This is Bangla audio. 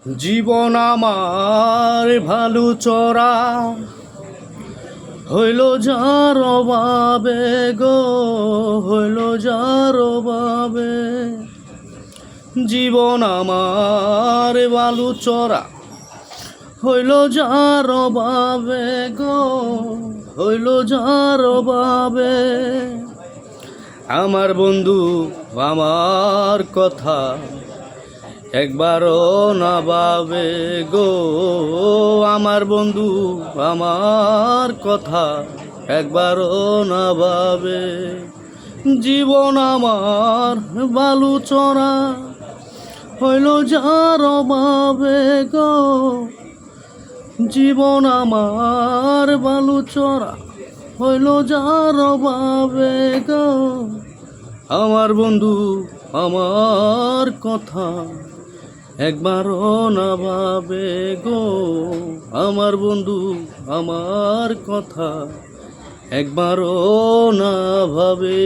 জীবন আমার ভালু চরা হইল যার অভাবে গো, হইল যার অভাবে। জীবন আমার বালু চরা হইল যার অভাবে গো, হইল যার অভাবে। আমার বন্ধু আমার কথা একবারও না ভাবে গো, আমার বন্ধু আমার কথা একবারও না ভাবে। জীবন আমার বালু চরা হইল যার অভাবে গো, জীবন আমার বালু চরা হইল যার অভাবে গো। আমার বন্ধু আমার কথা একবারও না ভাবে গো, আমার বন্ধু আমার কথা একবারও না ভাবে।